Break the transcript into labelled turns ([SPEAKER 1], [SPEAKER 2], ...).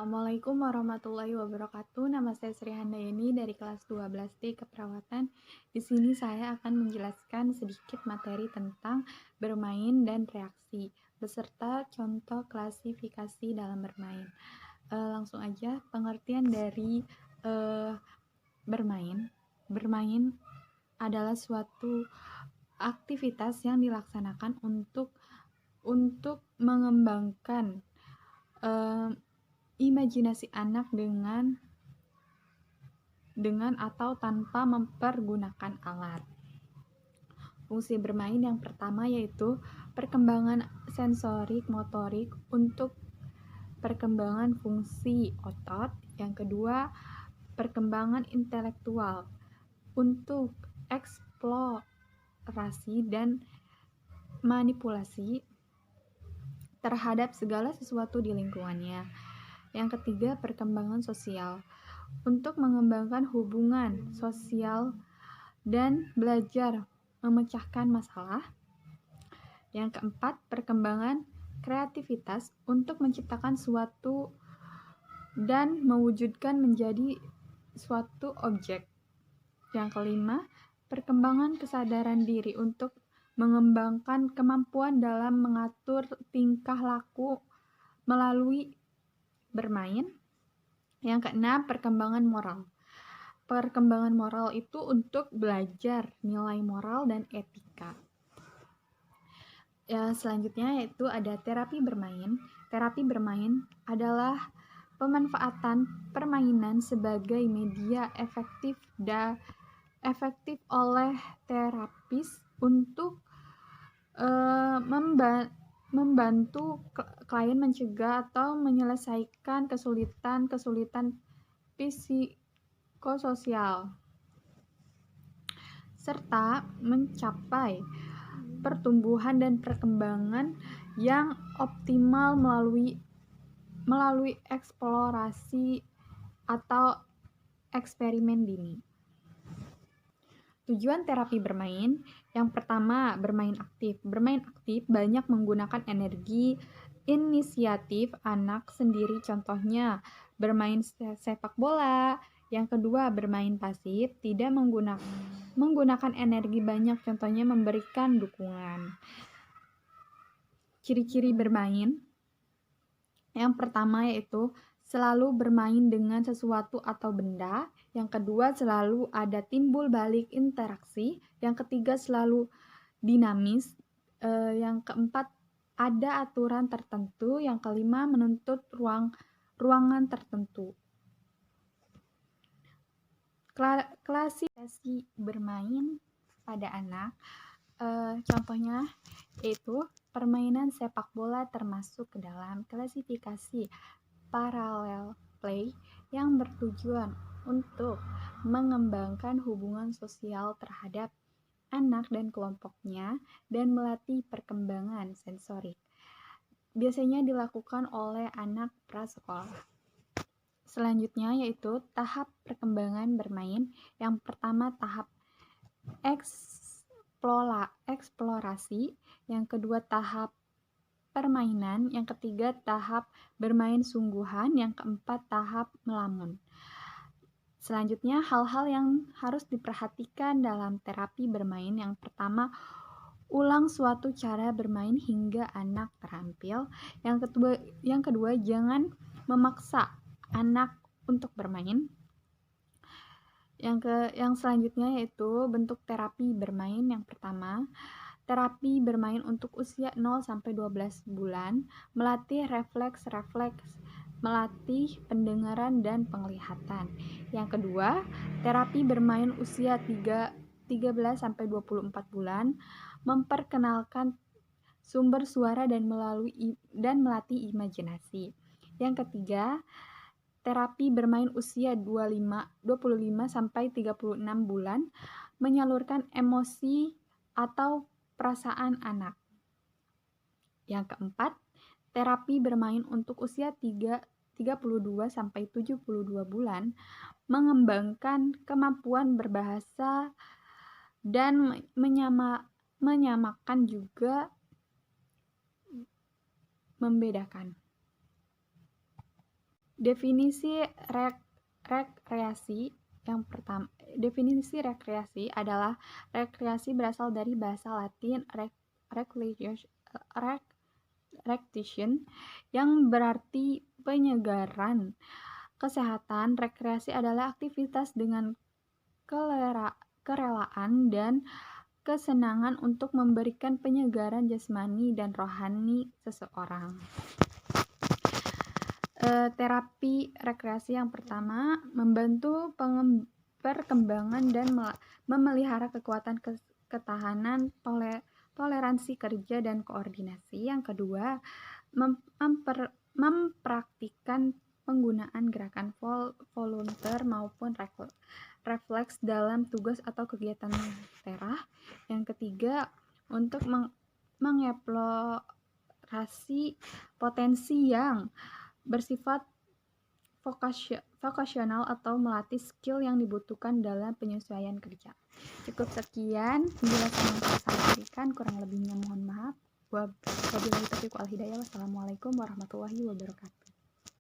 [SPEAKER 1] Assalamualaikum warahmatullahi wabarakatuh. Nama saya Sri Handayani dari kelas 12D Keperawatan. Di sini saya akan menjelaskan sedikit materi tentang bermain dan reaksi, beserta contoh klasifikasi dalam bermain. Langsung aja, pengertian dari bermain. Bermain adalah suatu aktivitas yang dilaksanakan untuk mengembangkan imajinasi anak dengan atau tanpa mempergunakan alat. Fungsi bermain yang pertama yaitu perkembangan sensorik motorik untuk perkembangan fungsi otot. Yang kedua, perkembangan intelektual untuk eksplorasi dan manipulasi terhadap segala sesuatu di lingkungannya. Yang ketiga, perkembangan sosial untuk mengembangkan hubungan sosial dan belajar memecahkan masalah. Yang keempat, perkembangan kreativitas untuk menciptakan suatu dan mewujudkan menjadi suatu objek. Yang kelima, perkembangan kesadaran diri untuk mengembangkan kemampuan dalam mengatur tingkah laku melalui bermain. Yang keenam, perkembangan moral. Perkembangan moral itu untuk belajar nilai moral dan etika. Selanjutnya yaitu ada terapi bermain. Terapi bermain adalah pemanfaatan permainan sebagai media efektif oleh terapis untuk membantu klien mencegah atau menyelesaikan kesulitan psikososial serta mencapai pertumbuhan dan perkembangan yang optimal melalui eksplorasi atau eksperimen dini. Tujuan terapi bermain, yang pertama, bermain aktif. Bermain aktif banyak menggunakan energi inisiatif anak sendiri, contohnya bermain sepak bola. Yang kedua, bermain pasif, tidak menggunakan energi banyak, contohnya memberikan dukungan. Ciri-ciri bermain, yang pertama yaitu selalu bermain dengan sesuatu atau benda. Yang kedua, selalu ada timbul balik interaksi. Yang ketiga, selalu dinamis. Yang keempat, ada aturan tertentu. Yang kelima, menuntut ruangan tertentu. Klasifikasi bermain pada anak, contohnya yaitu permainan sepak bola termasuk ke dalam klasifikasi parallel play yang bertujuan untuk mengembangkan hubungan sosial terhadap anak dan kelompoknya dan melatih perkembangan sensorik. Biasanya dilakukan oleh anak prasekolah. Selanjutnya yaitu tahap perkembangan bermain. Yang pertama, tahap eksplorasi. Yang kedua, tahap permainan. Yang ketiga, tahap bermain sungguhan. Yang keempat, tahap melamun. Selanjutnya, hal-hal yang harus diperhatikan dalam terapi bermain. Yang pertama, ulang suatu cara bermain hingga anak terampil. Yang kedua, jangan memaksa anak untuk bermain. Yang selanjutnya yaitu bentuk terapi bermain. Yang pertama, terapi bermain untuk usia 0-12 bulan, melatih refleks, melatih pendengaran dan penglihatan. Yang kedua, terapi bermain usia 13-24 bulan, memperkenalkan sumber suara dan melatih imajinasi. Yang ketiga, terapi bermain usia 25-36 bulan, menyalurkan emosi atau perasaan anak. Yang keempat, terapi bermain untuk usia 32-72 bulan, mengembangkan kemampuan berbahasa dan menyamakan juga membedakan. Definisi rekreasi yang pertama, definisi rekreasi adalah rekreasi berasal dari bahasa Latin recreation yang berarti penyegaran. Kesehatan, rekreasi adalah aktivitas dengan kerelaan dan kesenangan untuk memberikan penyegaran jasmani dan rohani seseorang. Terapi rekreasi yang pertama, membantu perkembangan dan memelihara kekuatan ketahanan, toleransi kerja, dan koordinasi. Yang kedua, mempraktikkan penggunaan gerakan volunteer maupun refleks dalam tugas atau kegiatan terah. Yang ketiga, untuk mengeksplorasi potensi yang bersifat vokasional atau melatih skill yang dibutuhkan dalam penyesuaian kerja. Cukup sekian penjelasan yang saya sampaikan, kurang lebihnya mohon maaf. Wabillahi taufiq wal hidayah. Wassalamualaikum warahmatullahi wabarakatuh.